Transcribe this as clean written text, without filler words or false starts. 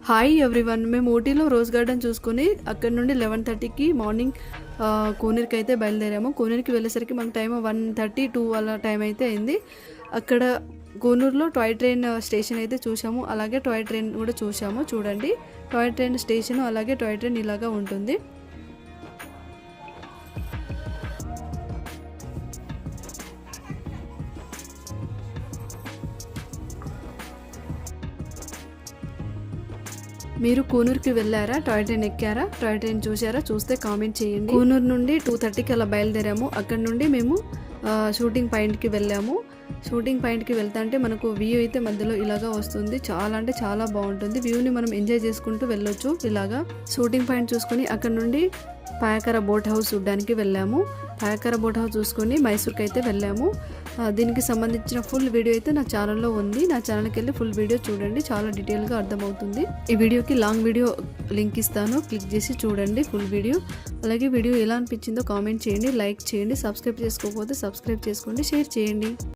Hi everyone, మేము ఊటీలో rose garden చూసుకొని అక్కడ నుండి 11:30కి మార్నింగ్ కోనేరుకి అయితే బయలుదేరాము. కోనేరుకి వెళ్ళేసరికి మనకు టైం 1:32 అలా టైం అయితే అయింది. అక్కడ కోనూరులో టాయ్ ట్రైన్ స్టేషన్ అయితే చూసాము, అలాగే టాయ్ ట్రైన్ కూడా చూసాము. చూడండి, టాయ్ ట్రైన్ స్టేషన్ అలాగే టాయ్ ట్రైన్ ఇలాగా ఉంటుంది. మీరు కూనూరుకి వెళ్ళారా? టాయ్ ట్రైన్ ఎక్కారా? టాయ్ ట్రైన్ చూసారా? చూస్తే కామెంట్ చేయండి. కూనూరు నుండి 2:30కి అలా బయలుదేరాము. అక్కడ నుండి మేము షూటింగ్ పాయింట్కి వెళ్ళాము. షూటింగ్ పాయింట్కి వెళ్తా అంటే మనకు వ్యూ అయితే మధ్యలో ఇలాగా వస్తుంది. చాలా అంటే చాలా బాగుంటుంది. వ్యూని మనం ఎంజాయ్ చేసుకుంటూ వెళ్ళొచ్చు. ఇలాగా షూటింగ్ పాయింట్ చూసుకొని అక్కడ నుండి పాయకర బోట్ హౌస్ చూడడానికి వెళ్ళాము. పాయకర బోట్ హౌస్ చూసుకొని మైసూర్కి అయితే వెళ్ళాము. దీనికి సంబంధించిన ఫుల్ వీడియో అయితే నా ఛానల్లో ఉంది. నా ఛానల్కి వెళ్ళి ఫుల్ వీడియో చూడండి, చాలా డీటెయిల్గా అర్థమవుతుంది. ఈ వీడియోకి లాంగ్ వీడియో లింక్ ఇస్తాను, క్లిక్ చేసి చూడండి ఫుల్ వీడియో. అలాగే వీడియో ఎలా అనిపించిందో కామెంట్ చేయండి, లైక్ చేయండి, సబ్స్క్రైబ్ చేసుకోకపోతే సబ్స్క్రైబ్ చేసుకోండి, షేర్ చేయండి.